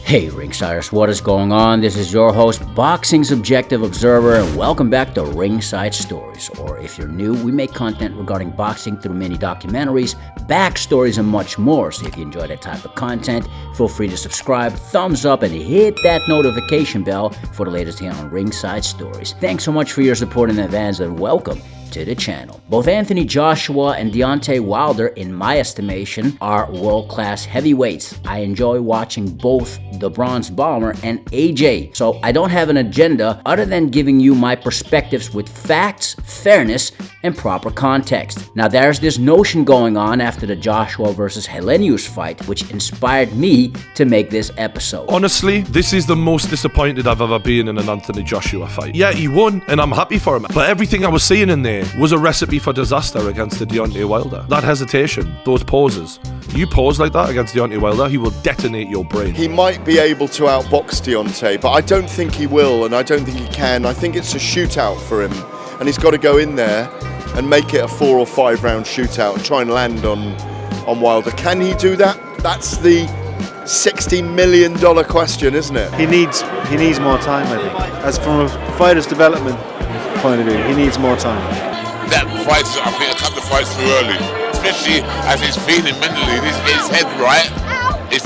Hey Ringsiders, what is going on? This is your host, Boxing's Objective Observer, and welcome back to Ringside Stories. Or if you're new, we make content regarding boxing through mini documentaries, backstories, and much more. So if you enjoy that type of content, feel free to subscribe, thumbs up, and hit that notification bell for the latest here on Ringside Stories. Thanks so much for your support in advance, and welcome to the channel. Both Anthony Joshua and Deontay Wilder, in my estimation, are world-class heavyweights. I enjoy watching both the Bronze Bomber and AJ, so I don't have an agenda other than giving you my perspectives with facts, fairness, and proper context. Now there's this notion going on after the Joshua versus Helenius fight, which inspired me to make this episode. Honestly, this is the most disappointed I've ever been in an Anthony Joshua fight. Yeah, he won, and I'm happy for him, but everything I was seeing in there was a recipe for disaster against the Deontay Wilder. That hesitation, those pauses. You pause like that against Deontay Wilder, he will detonate your brain. He might be able to outbox Deontay, but I don't think he will, and I don't think he can. I think it's a shootout for him, and he's got to go in there and make it a 4 or 5 round shootout and try and land on Wilder. Can he do that? That's the $60 million question, isn't it? He needs more time, I think. As from a fighter's development point of view, he needs more time. That fight, I think, a couple of fights too early, especially as he's feeling mentally. His head right, his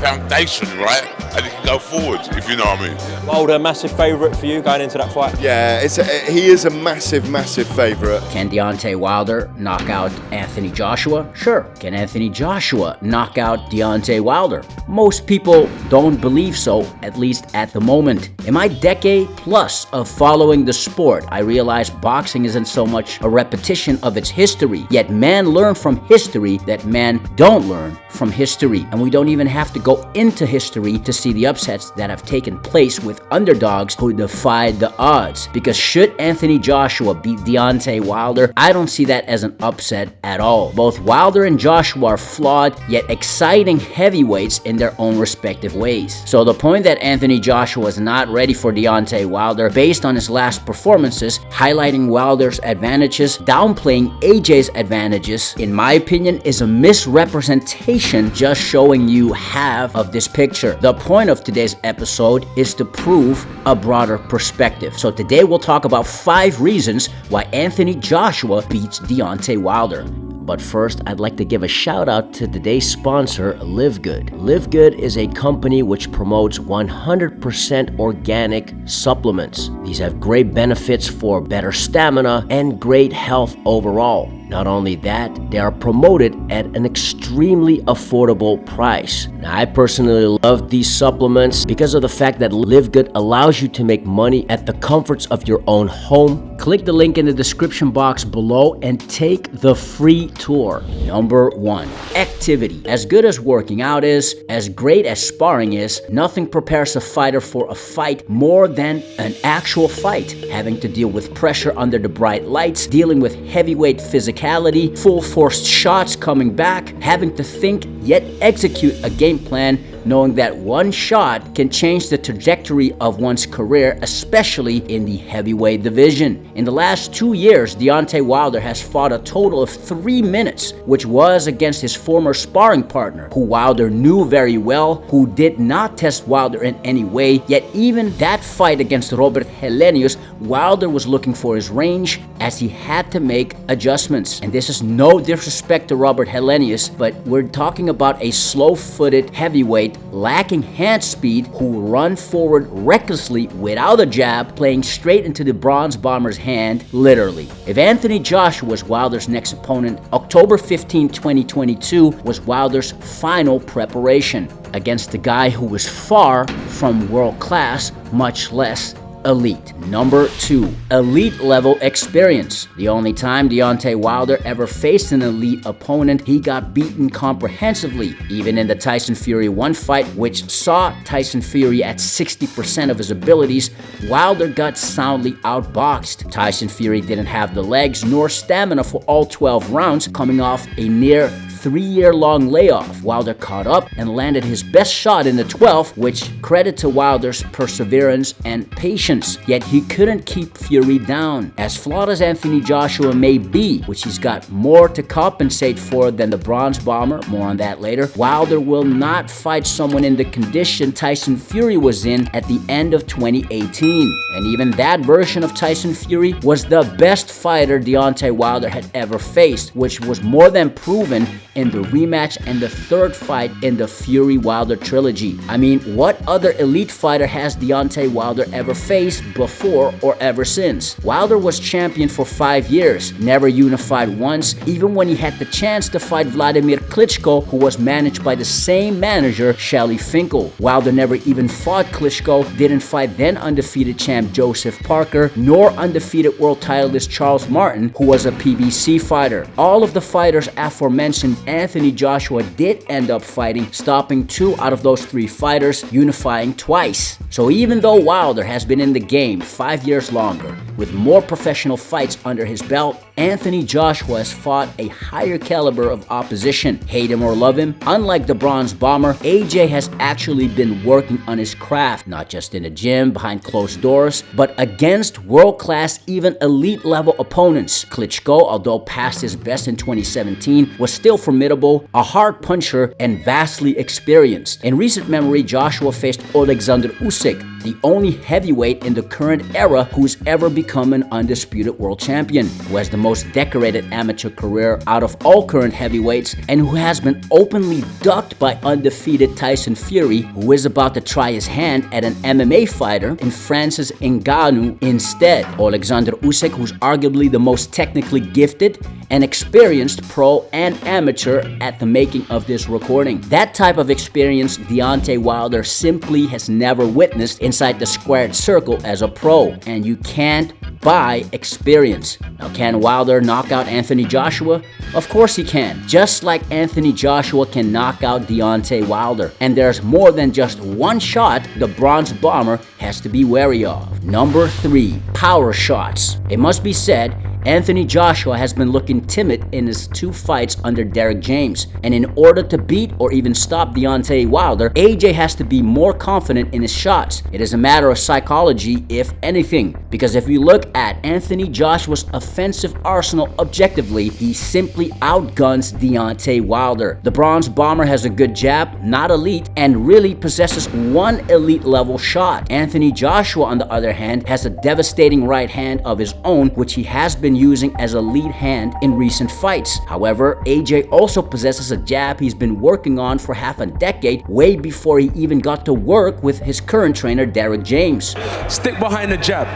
foundation right, and he can go forward, if you know what I mean. Wilder, massive favourite for you going into that fight? Yeah, he is a massive favourite. Can Deontay Wilder knock out Anthony Joshua? Sure. Can Anthony Joshua knock out Deontay Wilder? Most people don't believe so, at least at the moment. In my decade plus of following the sport, I realized boxing isn't so much a repetition of its history, yet man learn from history that man don't learn from history. And we don't even have to go into history to see the upsets that have taken place with underdogs who defied the odds. Because should Anthony Joshua beat Deontay Wilder, I don't see that as an upset at all. Both Wilder and Joshua are flawed yet exciting heavyweights in their own respective ways. So the point that Anthony Joshua is not ready for Deontay Wilder based on his last performances, highlighting Wilder's advantages, downplaying AJ's advantages, in my opinion, is a misrepresentation just showing you half of this picture. The point of today's episode is to prove a broader perspective. So today we'll talk about 5 reasons why Anthony Joshua beats Deontay Wilder. But first, I'd like to give a shout out to today's sponsor, LiveGood. LiveGood is a company which promotes 100% organic supplements. These have great benefits for better stamina and great health overall. Not only that, they are promoted at an extremely affordable price. Now, I personally love these supplements because of the fact that LiveGood allows you to make money at the comforts of your own home. Click the link in the description box below and take the free tour. Number 1, activity. As good as working out is, as great as sparring is, nothing prepares a fighter for a fight more than an actual fight. Having to deal with pressure under the bright lights, dealing with heavyweight physicality, full forced shots coming back, having to think yet execute a game plan, knowing that one shot can change the trajectory of one's career, especially in the heavyweight division. In the last 2 years, Deontay Wilder has fought a total of 3 minutes, which was against his former sparring partner, who Wilder knew very well, who did not test Wilder in any way. Yet even that fight against Robert Helenius, Wilder was looking for his range as he had to make adjustments. And this is no disrespect to Robert Helenius, but we're talking about a slow-footed heavyweight lacking hand speed who run forward recklessly without a jab, playing straight into the Bronze Bomber's hand, literally. If Anthony Joshua was Wilder's next opponent, October 15, 2022 was Wilder's final preparation against the guy who was far from world class, much less elite. Number 2, elite level experience. The only time Deontay Wilder ever faced an elite opponent, he got beaten comprehensively. Even in the Tyson Fury 1 fight, which saw Tyson Fury at 60% of his abilities, Wilder got soundly outboxed. Tyson Fury didn't have the legs nor stamina for all 12 rounds, coming off a near 3-year-long layoff. Wilder caught up and landed his best shot in the 12th, which credit to Wilder's perseverance and patience. Yet he couldn't keep Fury down. As flawed as Anthony Joshua may be, which he's got more to compensate for than the Bronze Bomber, more on that later, Wilder will not fight someone in the condition Tyson Fury was in at the end of 2018. And even that version of Tyson Fury was the best fighter Deontay Wilder had ever faced, which was more than proven in the rematch and the third fight in the Fury-Wilder trilogy. I mean, what other elite fighter has Deontay Wilder ever faced before or ever since? Wilder was champion for 5 years, never unified once, even when he had the chance to fight Vladimir Klitschko, who was managed by the same manager, Shelly Finkel. Wilder never even fought Klitschko, didn't fight then undefeated champ Joseph Parker, nor undefeated world titleist Charles Martin, who was a PBC fighter. All of the fighters aforementioned, Anthony Joshua did end up fighting, stopping 2 out of those 3 fighters, unifying twice. So even though Wilder has been in the game 5 years longer, with more professional fights under his belt, Anthony Joshua has fought a higher caliber of opposition. Hate him or love him, unlike the Bronze Bomber, AJ has actually been working on his craft, not just in the gym behind closed doors, but against world-class, even elite-level opponents. Klitschko, although past his best in 2017, was still formidable, a hard puncher, and vastly experienced. In recent memory, Joshua faced Alexander Usyk, the only heavyweight in the current era who's ever become an undisputed world champion, who has the most decorated amateur career out of all current heavyweights, and who has been openly ducked by undefeated Tyson Fury, who is about to try his hand at an MMA fighter in Francis Ngannou instead. Alexander Usyk, who's arguably the most technically gifted and experienced pro and amateur at the making of this recording. That type of experience Deontay Wilder simply has never witnessed inside the squared circle as a pro, and you can't buy experience. Now, can Wilder knock out Anthony Joshua? Of course he can, just like Anthony Joshua can knock out Deontay Wilder. And there's more than just one shot the Bronze Bomber has to be wary of. Number 3, power shots. It must be said, Anthony Joshua has been looking timid in his 2 fights under Derek James, and in order to beat or even stop Deontay Wilder, AJ has to be more confident in his shots. It is a matter of psychology, if anything, because if you look at Anthony Joshua's offensive arsenal objectively, he simply outguns Deontay Wilder. The Bronze Bomber has a good jab, not elite, and really possesses one elite level shot. Anthony Joshua, on the other hand, has a devastating right hand of his own, which he has been using as a lead hand in recent fights. However, AJ also possesses a jab he's been working on for half a decade, way before he even got to work with his current trainer, Derek James. Stick behind the jab.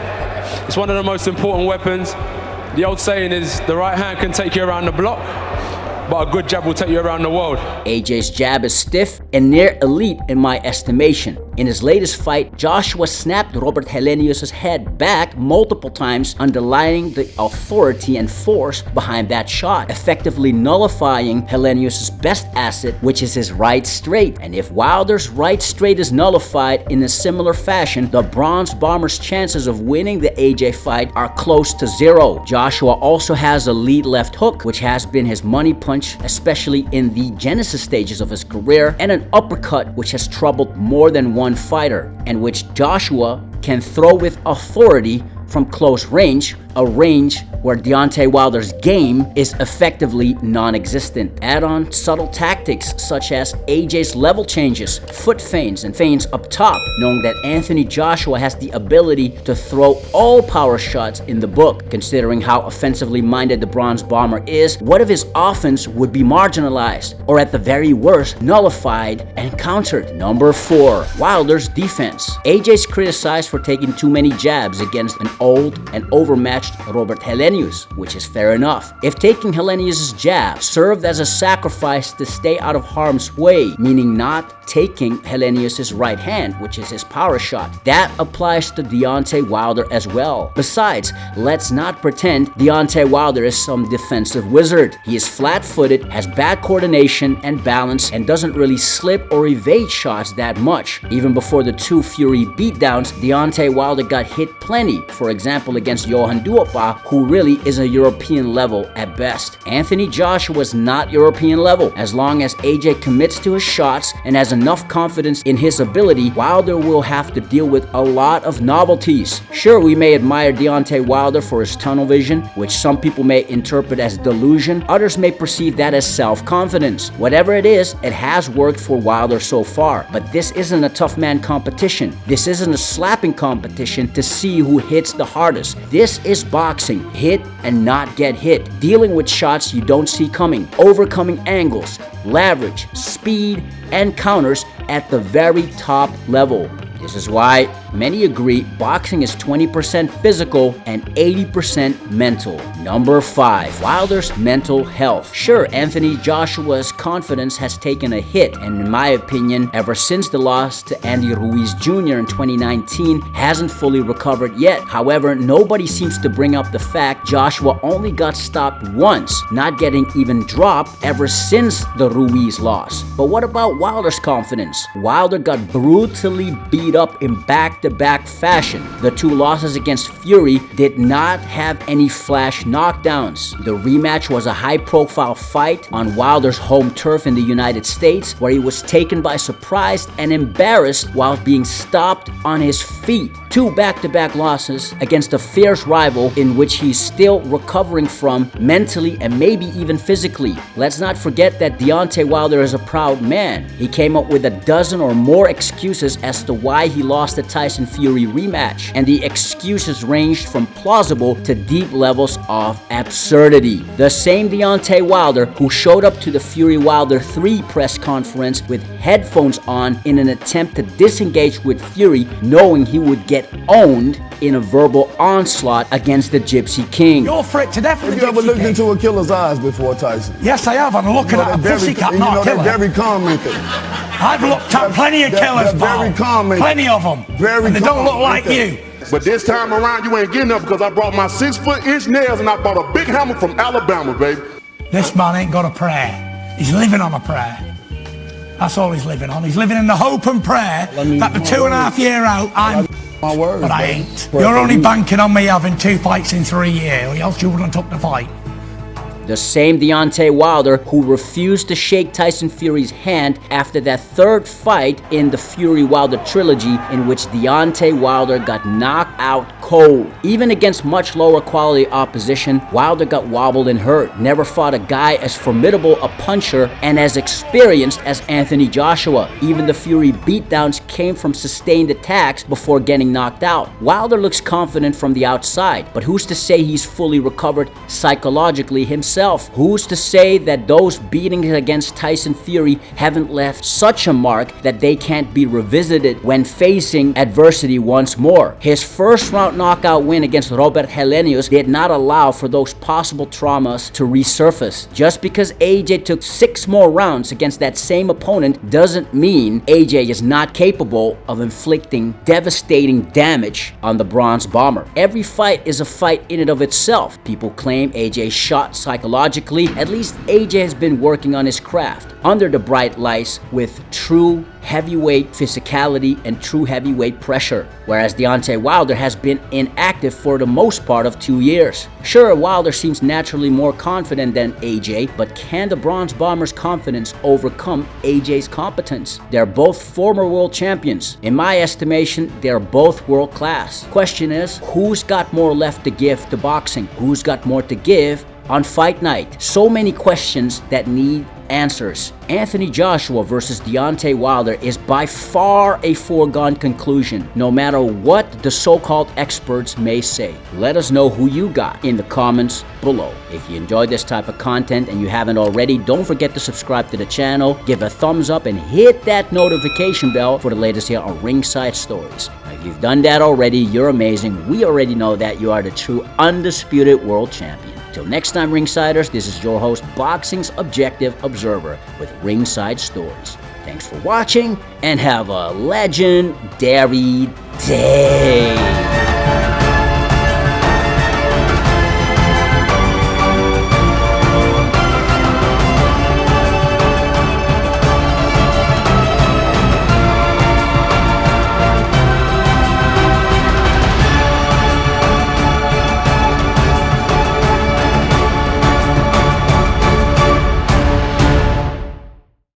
It's one of the most important weapons. The old saying is, the right hand can take you around the block, but a good jab will take you around the world. AJ's jab is stiff and near elite in my estimation. In his latest fight, Joshua snapped Robert Helenius' head back multiple times, underlining the authority and force behind that shot, effectively nullifying Helenius' best asset, which is his right straight. And if Wilder's right straight is nullified in a similar fashion, the Bronze Bomber's chances of winning the AJ fight are close to 0. Joshua also has a lead left hook, which has been his money punch, especially in the genesis stages of his career, and an uppercut, which has troubled more than one fighter, and which Joshua can throw with authority from close range, a range where Deontay Wilder's game is effectively non-existent. Add on subtle tactics such as AJ's level changes, foot feints, and feints up top, knowing that Anthony Joshua has the ability to throw all power shots in the book. Considering how offensively minded the Bronze Bomber is, what if his offense would be marginalized, or at the very worst, nullified and countered? Number 4, Wilder's defense. AJ's criticized for taking too many jabs against an old and overmatched Robert Helenius, which is fair enough. If taking Helenius' jab served as a sacrifice to stay out of harm's way, meaning not taking Helenius' right hand, which is his power shot, that applies to Deontay Wilder as well. Besides, let's not pretend Deontay Wilder is some defensive wizard. He is flat-footed, has bad coordination and balance, and doesn't really slip or evade shots that much. Even before the 2 Fury beatdowns, Deontay Wilder got hit plenty, for example against Johan Duopa, who really is a European level at best. Anthony Joshua is not European level. As long as AJ commits to his shots and has enough confidence in his ability, Wilder will have to deal with a lot of novelties. Sure, we may admire Deontay Wilder for his tunnel vision, which some people may interpret as delusion. Others may perceive that as self-confidence. Whatever it is, it has worked for Wilder so far. But this isn't a tough man competition. This isn't a slapping competition to see who hits the hardest. This is boxing. Hit and not get hit. Dealing with shots you don't see coming. Overcoming angles, leverage, speed, and counters at the very top level. This is why many agree boxing is 20% physical and 80% mental. Number 5, Wilder's mental health. Sure, Anthony Joshua's confidence has taken a hit, and in my opinion, ever since the loss to Andy Ruiz Jr. in 2019, hasn't fully recovered yet. However, nobody seems to bring up the fact Joshua only got stopped once, not getting even dropped ever since the Ruiz loss. But what about Wilder's confidence? Wilder got brutally beat up in back-to-back fashion. The 2 losses against Fury did not have any flash knockdowns. The rematch was a high-profile fight on Wilder's home turf in the United States, where he was taken by surprise and embarrassed while being stopped on his feet. 2 back-to-back losses against a fierce rival in which he's still recovering from mentally and maybe even physically. Let's not forget that Deontay Wilder is a proud man. He came up with a dozen or more excuses as to why he lost the Tyson Fury rematch, and the excuses ranged from plausible to deep levels of absurdity. The same Deontay Wilder who showed up to the Fury Wilder 3 press conference with headphones on in an attempt to disengage with Fury, knowing he would get owned in a verbal onslaught against the Gypsy King. You're for it to death. Have you ever looked into a killer's eyes before, Tyson? Yes, I have. I'm looking at a pussycat, not a killer. They're very commented. I've looked at plenty of killers, very commented. Plenty of them. And they don't look like you. But this time around, you ain't getting up because I brought my 6-foot-inch nails and I bought a big hammer from Alabama, baby. This man ain't got a prayer. He's living on a prayer. That's all he's living on. He's living in the hope and prayer that the 2.5 year out, I'm my word, but I ain't. You're only banking on me having 2 fights in 3 years, or else you wouldn't have took the fight. The same Deontay Wilder who refused to shake Tyson Fury's hand after that 3rd fight in the Fury-Wilder trilogy, in which Deontay Wilder got knocked out cold. Even against much lower quality opposition, Wilder got wobbled and hurt. Never fought a guy as formidable a puncher and as experienced as Anthony Joshua. Even the Fury beatdowns came from sustained attacks before getting knocked out. Wilder looks confident from the outside, but who's to say he's fully recovered psychologically himself? Who's to say that those beatings against Tyson Fury haven't left such a mark that they can't be revisited when facing adversity once more? His 1st round knockout win against Robert Helenius did not allow for those possible traumas to resurface. Just because AJ took 6 more rounds against that same opponent doesn't mean AJ is not capable of inflicting devastating damage on the Bronze Bomber. Every fight is a fight in and of itself. People claim AJ shot psychologically. At least AJ has been working on his craft under the bright lights with true heavyweight physicality and true heavyweight pressure, whereas Deontay Wilder has been inactive for the most part of 2 years. Sure, Wilder seems naturally more confident than AJ, but can the Bronze Bomber's confidence overcome AJ's competence? They're both former world champions. In my estimation, they're both world class. Question is, who's got more left to give to boxing? Who's got more to give on fight night? So many questions that need answers. Anthony Joshua versus Deontay Wilder is by far a foregone conclusion, no matter what the so-called experts may say. Let us know who you got in the comments below. If you enjoyed this type of content and you haven't already, don't forget to subscribe to the channel, give a thumbs up, and hit that notification bell for the latest here on Ringside Stories. Now, if you've done that already, you're amazing. We already know that you are the true undisputed world champion. Till next time, Ringsiders, this is your host, Boxing's Objective Observer with Ringside Stories. Thanks for watching and have a legendary day.